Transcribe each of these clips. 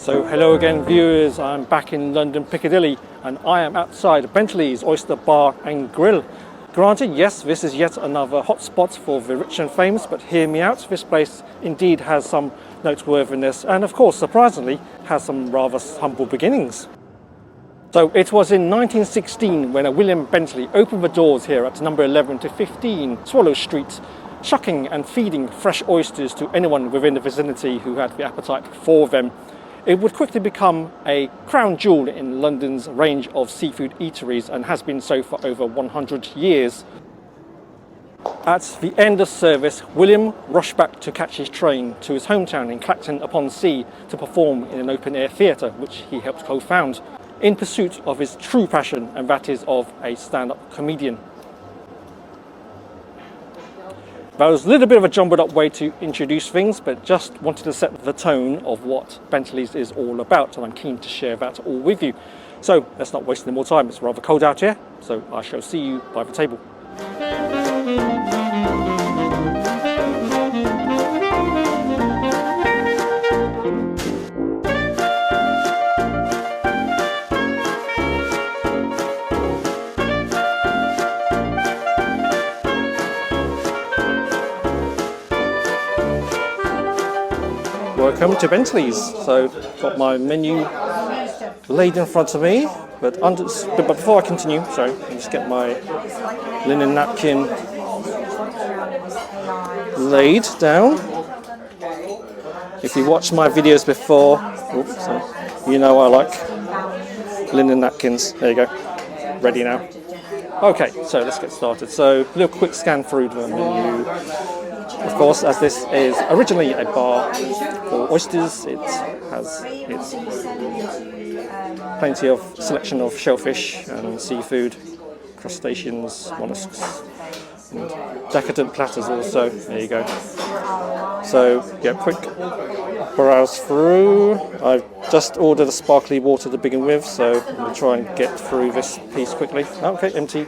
So hello again viewers, I'm back in London Piccadilly and I am outside Bentley's Oyster Bar and Grill. Granted, yes, this is yet another hotspot for the rich and famous, but hear me out, this place indeed has some noteworthiness and of course, surprisingly, has some rather humble beginnings. So it was in 1916 when a William Bentley opened the doors here at number 11 to 15 Swallow Street, shucking and feeding fresh oysters to anyone within the vicinity who had the appetite for them. It would quickly become a crown jewel in London's range of seafood eateries and has been so for over 100 years. At the end of service, William rushed back to catch his train to his hometown in Clacton-upon-Sea to perform in an open-air theatre which he helped co-found, in pursuit of his true passion, and that is of a stand-up comedian. That was a little bit of a jumbled up way to introduce things, but just wanted to set the tone of what Bentley's is all about, and I'm keen to share that all with you. So let's not waste any more time, it's rather cold out here, so I shall see you by the table. Welcome to Bentley's. So, got my menu laid in front of me, but before I continue, sorry, let me just get my linen napkin laid down. If you watched my videos before, you know I like linen napkins. There you go, ready now. Okay, so let's get started. So, a little quick scan through the menu. Of course, as this is originally a bar for oysters, it has its plenty of selection of shellfish and seafood, crustaceans, mollusks, and decadent platters also. There you go. So, yeah, quick browse through. I've just ordered a sparkly water to begin with, so I'm going to try and get through this piece quickly. Okay, empty.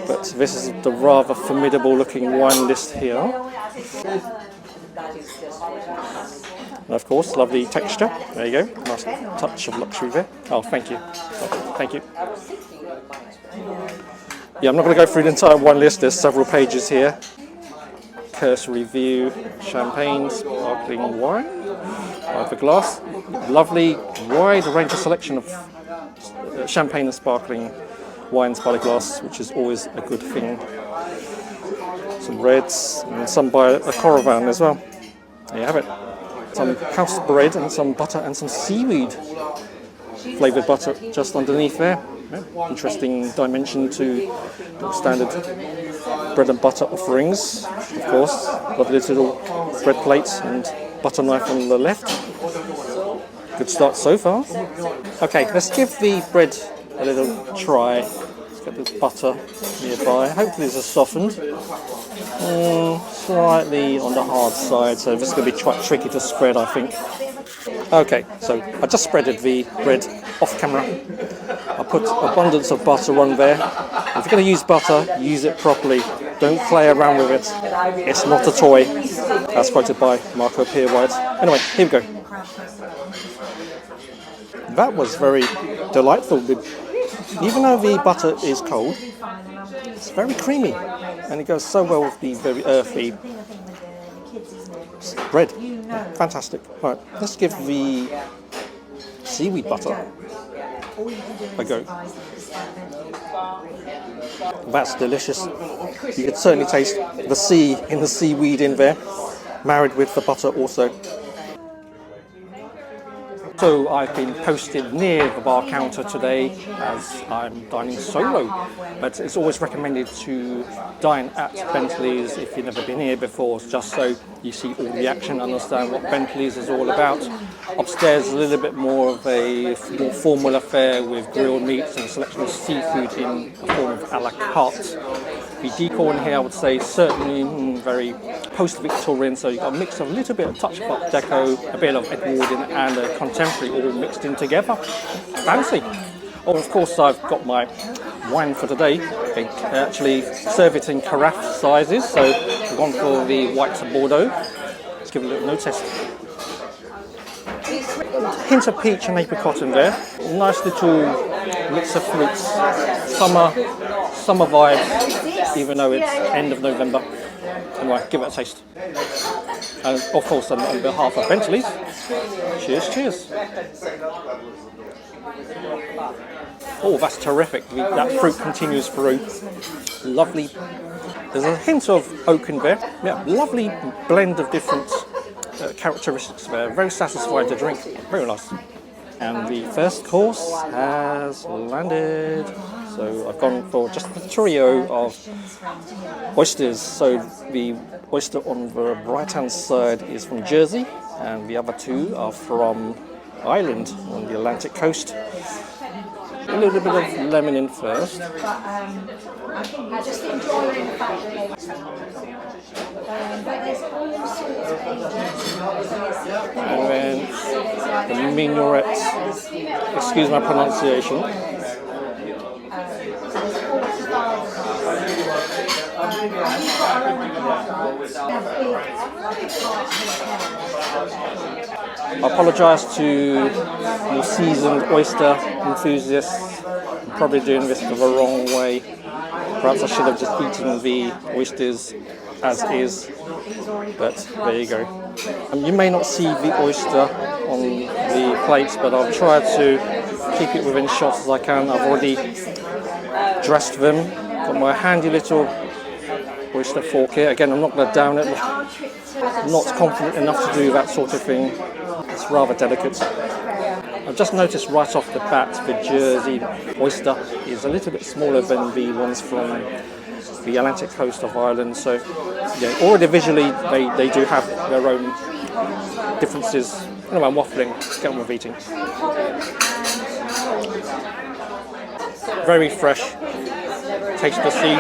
But this is the rather formidable looking wine list here. And of course, lovely texture. There you go. Nice touch of luxury there. Oh, thank you. Thank you. Yeah, I'm not going to go through the entire wine list. There's several pages here. Cursory view, champagne, sparkling wine, by the glass. Lovely, wide range of selection of champagne and sparkling wines by the glass, which is always a good thing. Some reds and some by a caravan as well. There you have it. Some house bread and some butter and some seaweed flavoured butter just underneath there. Yeah. Interesting dimension to the standard bread and butter offerings. Of course, lovely little bread plate and butter knife on the left. Good start so far. Okay, let's give the bread a little try. Let's get the butter nearby. Hopefully this is softened. Slightly on the hard side, so this is going to be quite tricky to spread, I think. Okay, so I just spreaded the bread off camera. I put abundance of butter on there. If you're going to use butter, use it properly. Don't play around with it. It's not a toy. That's quoted by Marco Pierwhite. Anyway, here we go. That was very delightful. Even though the butter is cold, it's very creamy and it goes so well with the very earthy bread. Fantastic. Right, let's give the seaweed butter a go. That's delicious. You can certainly taste the sea in the seaweed in there, married with the butter also. So I've been posted near the bar counter today as I'm dining solo, but it's always recommended to dine at Bentley's if you've never been here before, just so you see all the action, understand what Bentley's is all about. Upstairs is a little bit more of a more formal affair with grilled meats and a selection of seafood in the form of a la carte. The decor in here, I would say, certainly very post-Victorian, so you've got a mix of a little bit of touch of Art Deco, a bit of Edwardian and a contemporary all mixed in together. Fancy! Oh, of course, I've got my wine for today. They actually serve it in carafe sizes, so we've gone for the white Bordeaux. Let's give it a little nose test. hint of peach and apricot in there. Nice little mix of fruits. Summer vibe, even though it's end of November. Anyway, give it a taste. And of course, on behalf of Bentley's, cheers. Oh, that's terrific. That fruit continues through. Lovely. There's a hint of oak in there. Yeah, lovely blend of different characteristics there. Very satisfying to drink. Very nice. And the first course has landed. So I've gone for just the trio of oysters. So the oyster on the right-hand side is from Jersey, and the other two are from Ireland on the Atlantic coast. A little bit of lemon in first. I just enjoying the fact And then the minuet, excuse my pronunciation. I apologise to the seasoned oyster enthusiasts. I'm probably doing this the wrong way. Perhaps I should have just eaten the oysters as is, but there you go. You may not see the oyster on the plates, but I'll try to keep it within shot as I can. I've already dressed them. Got my handy little oyster fork here. Again, I'm not going to down it. I'm not confident enough to do that sort of thing. It's rather delicate. I've just noticed right off the bat the Jersey oyster is a little bit smaller than the ones from the Atlantic coast of Ireland. So, yeah, already visually they do have their own differences. Anyway, I'm waffling. Let's get on with eating. Very fresh. Taste the sea.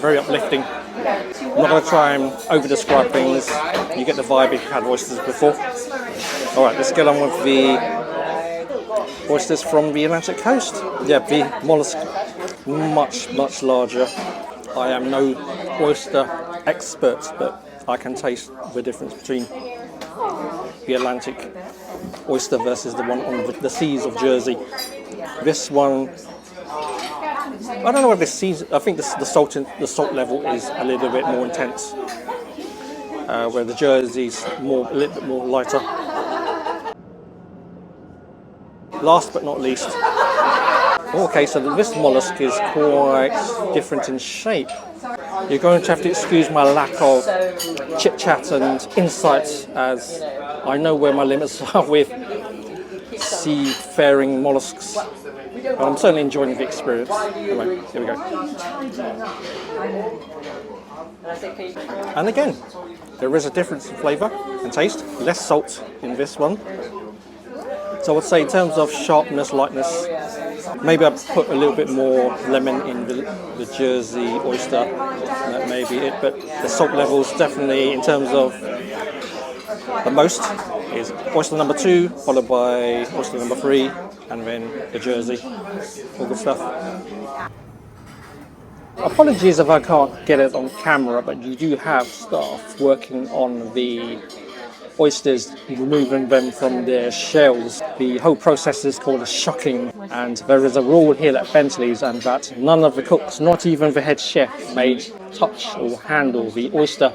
Very uplifting. I'm not going to try and over-describe things. You get the vibe if you've had oysters before. Alright, let's get on with the oysters from the Atlantic coast. Yeah, the mollusk, much larger. I am no oyster expert, but I can taste the difference between the Atlantic oyster versus the one on the seas of Jersey. This one, I don't know if this seas. I think the salt level is a little bit more intense, where the Jersey's a little bit more lighter. Last but not least, okay, so this mollusk is quite different in shape. You're going to have to excuse my lack of chit-chat and insight, as I know where my limits are with seafaring mollusks. But I'm certainly enjoying the experience. Anyway, here we go. And again, there is a difference in flavour and taste. Less salt in this one. So I would say in terms of sharpness, lightness, maybe I'd put a little bit more lemon in the Jersey oyster. That may be it. But the salt levels definitely, in terms of the most, is oyster number 2, followed by oyster number 3, and then the Jersey. All good stuff. Apologies if I can't get it on camera, but you do have staff working on the oysters, removing them from their shells. The whole process is called a shocking, and there is a rule here at Bentley's, and that none of the cooks, not even the head chef, may touch or handle the oyster.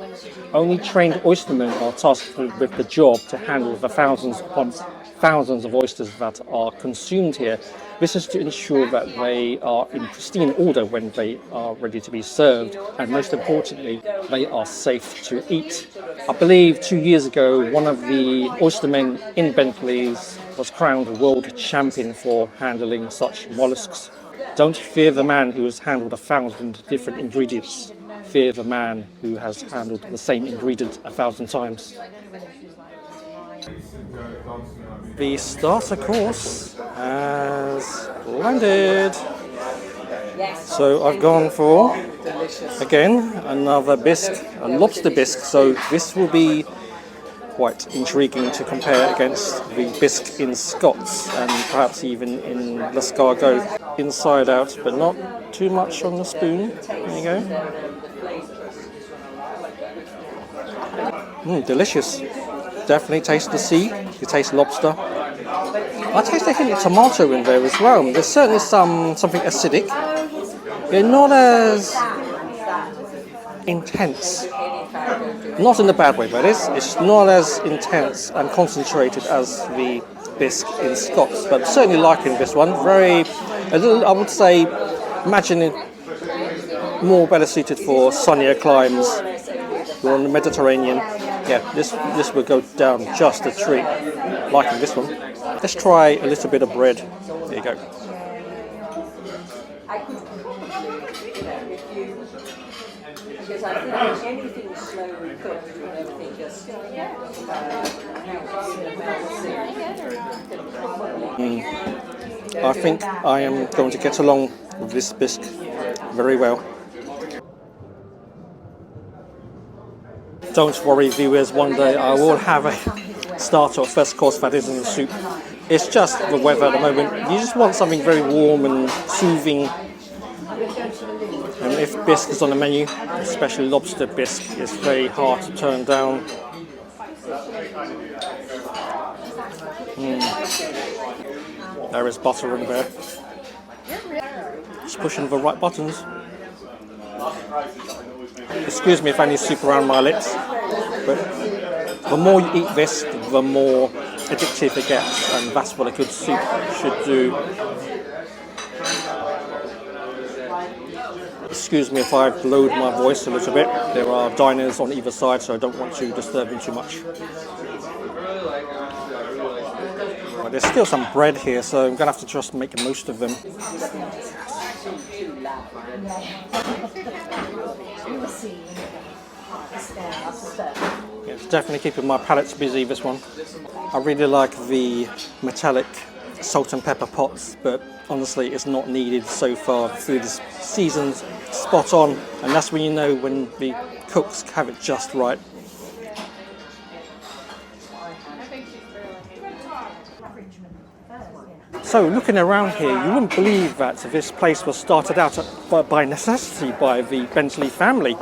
Only trained oystermen are tasked with the job to handle the thousands upon thousands of oysters that are consumed here. This is to ensure that they are in pristine order when they are ready to be served, and most importantly, they are safe to eat. I believe 2 years ago, one of the oystermen in Bentley's was crowned world champion for handling such mollusks. Don't fear the man who has handled 1,000 different ingredients. Fear the man who has handled the same ingredient 1,000 times. The starter course has landed. So I've gone for, again, another bisque, a lobster bisque. So this will be quite intriguing to compare against the bisque in Scots and perhaps even in l'escargot. Inside out, but not too much on the spoon. There you go. Delicious. Definitely taste the sea. You taste lobster. I taste a hint of tomato in there as well. There's certainly something acidic. They're not as intense. Not in a bad way, but it's not as intense and concentrated as the bisque in Scots. But certainly liking this one. A little, I would say, imagine it more better suited for sunnier climes. You're on the Mediterranean. Yeah, this would go down just a treat. Liking this one. Let's try a little bit of bread. There you go. Because I think anything slowly cooked and everything just I think I am going to get along with this bisque very well. Don't worry, viewers, one day I will have a starter or first course that isn't a soup. It's just the weather at the moment. You just want something very warm and soothing. And if bisque is on the menu, especially lobster bisque, it's very hard to turn down. There is butter in there. Just pushing the right buttons. Excuse me if I need soup around my lips, but the more you eat this, the more addictive it gets, and that's what a good soup should do. Excuse me if I've lowered my voice a little bit. There are diners on either side, so I don't want to disturb them too much. But there's still some bread here, so I'm going to have to just make the most of them. It's definitely keeping my palates busy, this one. I really like the metallic salt and pepper pots, but honestly it's not needed so far. Food is seasoned spot on, and that's when you know when the cooks have it just right. So looking around here, you wouldn't believe that this place was started out by necessity by the Bentley family.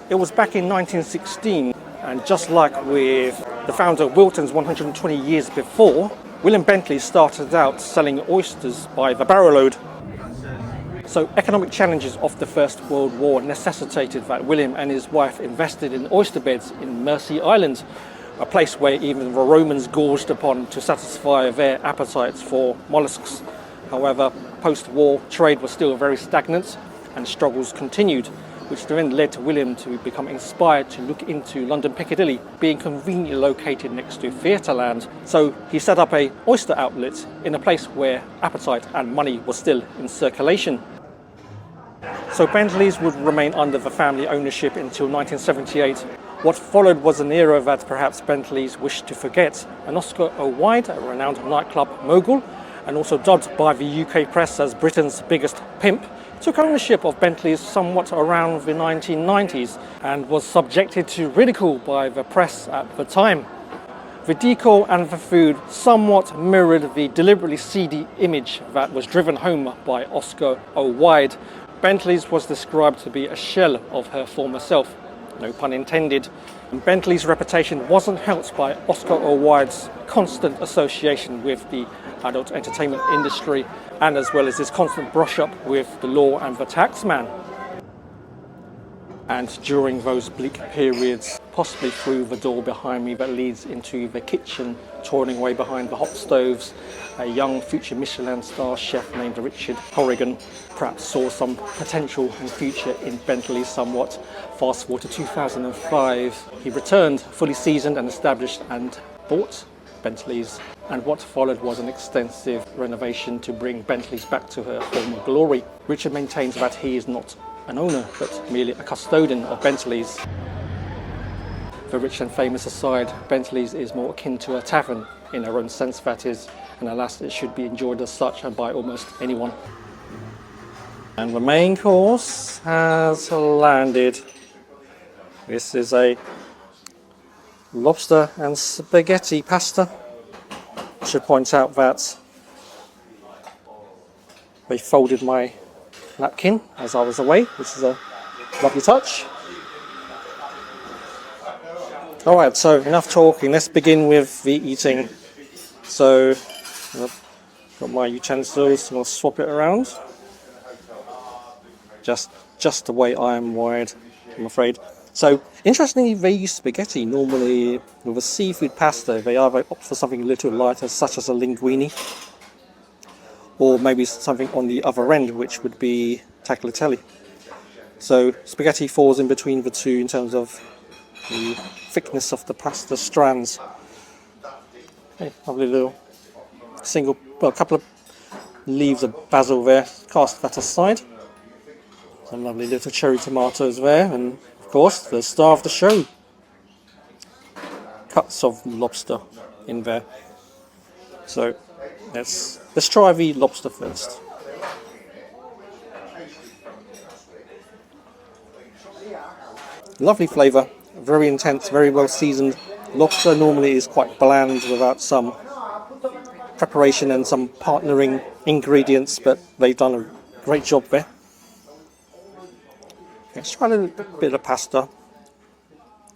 It was back in 1916, and just like with the founder of Wilton's 120 years before, William Bentley started out selling oysters by the barrowload. So economic challenges of the First World War necessitated that William and his wife invested in oyster beds in Mersey Island, a place where even the Romans gorged upon to satisfy their appetites for mollusks. However, post-war trade was still very stagnant and struggles continued, which then led to William to become inspired to look into London Piccadilly, being conveniently located next to Theatreland. So he set up an oyster outlet in a place where appetite and money was still in circulation. So Bentleys would remain under the family ownership until 1978. What followed was an era that perhaps Bentleys wished to forget. And Oscar O'Wide, a renowned nightclub mogul, and also dubbed by the UK press as Britain's biggest pimp, took ownership of Bentleys somewhat around the 1990s and was subjected to ridicule by the press at the time. The decor and the food somewhat mirrored the deliberately seedy image that was driven home by Oscar O'Wide. Bentleys was described to be a shell of her former self, no pun intended. And Bentley's reputation wasn't helped by Oscar O'Wide's constant association with the adult entertainment industry, and as well as his constant brush up with the law and the taxman. And during those bleak periods, possibly through the door behind me that leads into the kitchen, toiling away behind the hot stoves, a young future Michelin star chef named Richard Corrigan perhaps saw some potential and future in Bentley somewhat. Fast forward to 2005, he returned fully seasoned and established and bought Bentleys, and what followed was an extensive renovation to bring Bentleys back to her former glory. Richard maintains that he is not an owner, but merely a custodian of Bentleys. The rich and famous aside, Bentleys is more akin to a tavern in her own sense, that is, and alas, it should be enjoyed as such and by almost anyone. And the main course has landed. This is a lobster and spaghetti pasta. I should point out that they folded my napkin as I was away, which is a lovely touch. Alright, so enough talking, let's begin with the eating. So Got my utensils, and I'll swap it around. Just the way I am wired, I'm afraid. So, interestingly, they use spaghetti. Normally, with a seafood pasta, they either opt for something a little lighter, such as a linguine, or maybe something on the other end, which would be tagliatelle. So, spaghetti falls in between the two in terms of the thickness of the pasta strands. Okay, lovely little a couple of leaves of basil there. Cast that aside. Some lovely little cherry tomatoes there, and of course the star of the show, cuts of lobster in there. So let's try the lobster first. Lovely flavour, very intense, very well seasoned. Lobster normally is quite bland without some preparation and some partnering ingredients, but they've done a great job there. Let's try a little bit of pasta.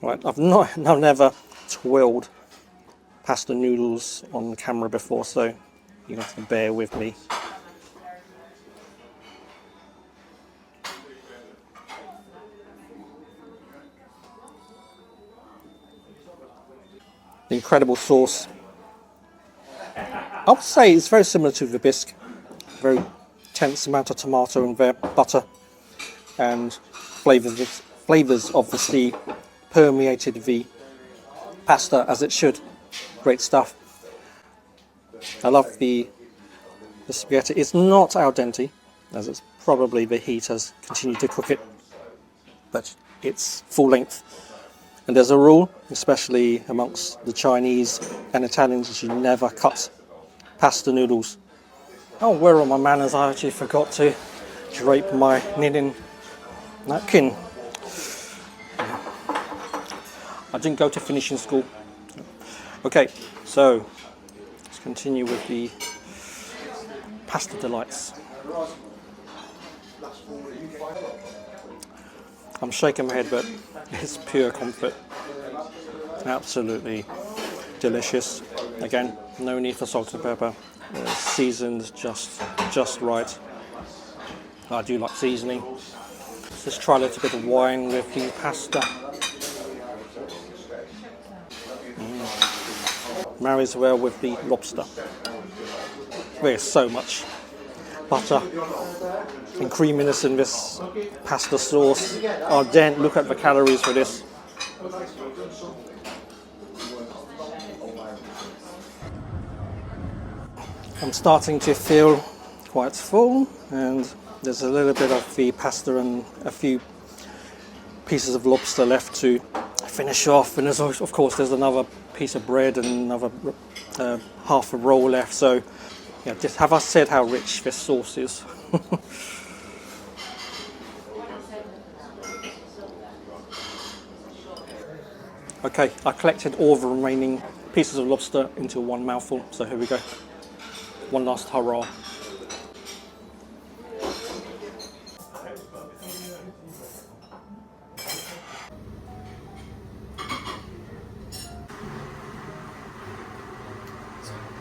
Right, I've never twirled pasta noodles on camera before, so you have to bear with me. Incredible sauce. I would say it's very similar to the bisque. Very intense amount of tomato in there, butter, and flavours of the sea permeated the pasta as it should. Great stuff. I love the spaghetti. It's not al dente, as it's probably the heat has continued to cook it, but it's full length. And there's a rule, especially amongst the Chinese and Italians, is you never cut pasta noodles. Oh, where are my manners? I actually forgot to drape my linen napkin. I didn't go to finishing school. Okay, so let's continue with the pasta delights. I'm shaking my head, but it's pure comfort. Absolutely delicious. Again, no need for salt and pepper. Seasoned just right. I do like seasoning. Let's try a little bit of wine with the pasta. Marries well with the lobster. There's so much butter and creaminess in this pasta sauce. Oh, Dan, look at the calories for this. I'm starting to feel quite full, and there's a little bit of the pasta and a few pieces of lobster left to finish off, and of course there's another piece of bread and another half a roll left. So yeah, just have I said how rich this sauce is? Okay, I collected all the remaining pieces of lobster into one mouthful, so here we go. One last hurrah.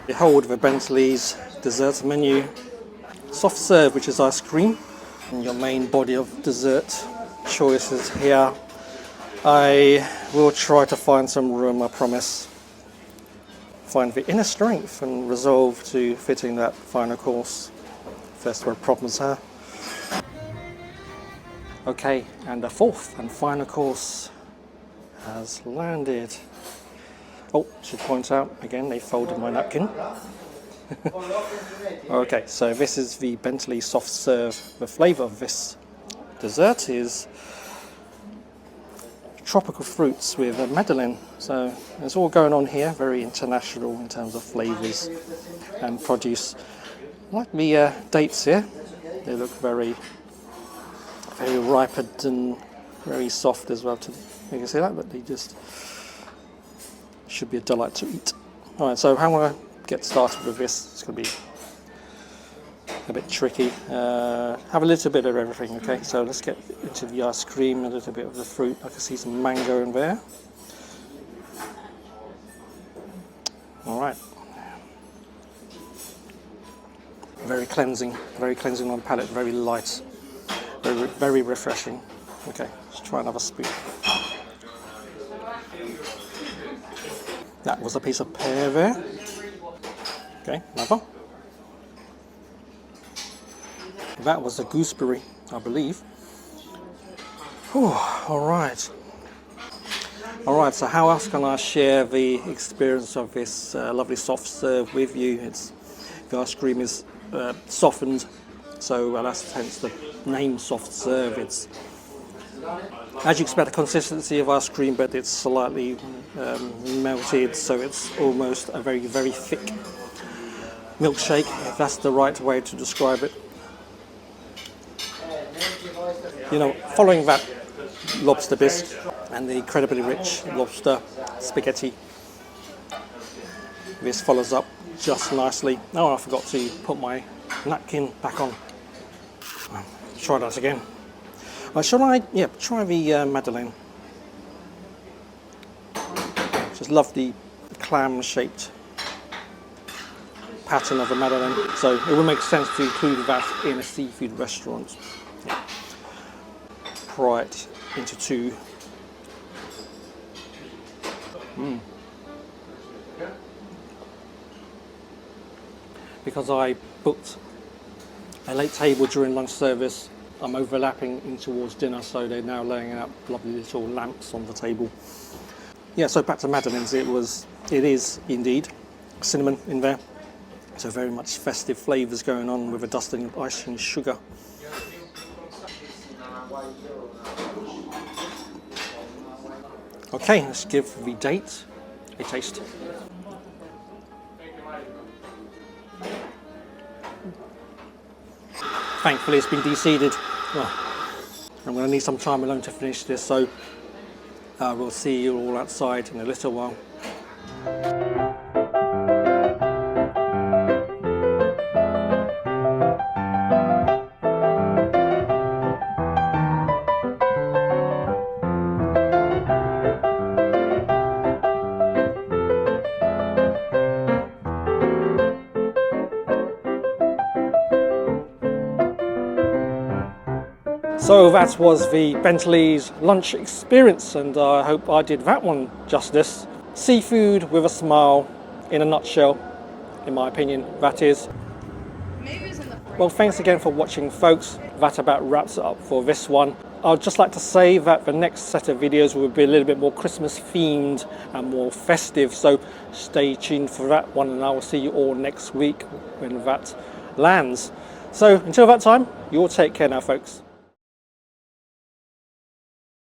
Behold the Bentley's dessert menu. Soft serve, which is ice cream, and your main body of dessert choices here. I will try to find some room, I promise. Find the inner strength and resolve to fitting that final course. First world problems here. Okay, and the fourth and final course has landed. Oh, should point out again, they folded my napkin. Okay, so this is the Bentley soft serve. The flavour of this dessert is tropical fruits with a madeleine. So there's all going on here, very international in terms of flavours and produce. I like the dates here. They look very ripened and very soft as well. You can see that, but they just should be a delight to eat. All right, so how am I going to get started with this? It's going to be a bit tricky. Have a little bit of everything, okay? So let's get into the ice cream, a little bit of the fruit. I can see some mango in there. All right. very cleansing on the palate, very light, very refreshing. Okay, let's try another spoon. That was a piece of pear there. Okay, another. That was a gooseberry, I believe. Whew, all right. All right, so how else can I share the experience of this lovely soft serve with you? The ice cream is softened, so that's hence the name soft serve. It's, as you expect, a consistency of ice cream, but it's slightly melted, so it's almost a very, very thick milkshake, if that's the right way to describe it. You know, following that lobster bisque and the incredibly rich lobster spaghetti, this follows up just nicely. Oh, I forgot to put my napkin back on. Try that again. Shall I? Yeah, try the Madeleine. Just love the clam-shaped pattern of the Madeleine, so it would make sense to include that in a seafood restaurant. Yeah. Pry it into two. Because I booked a late table during lunch service, I'm overlapping in towards dinner, so they're now laying out lovely little lamps on the table. Yeah, so back to Madeleine's, it is indeed cinnamon in there, so very much festive flavours going on with a dusting of icing sugar. Okay, let's give the date a taste. Thankfully it's been de-seeded. Oh, I'm going to need some time alone to finish this, so we'll see you all outside in a little while. So that was the Bentley's lunch experience, and I hope I did that one justice. Seafood with a smile, in a nutshell, in my opinion, that is. Well, thanks again for watching, folks. That about wraps it up for this one. I'd just like to say that the next set of videos will be a little bit more Christmas themed and more festive, so stay tuned for that one, and I will see you all next week when that lands. So until that time, you all take care now, folks.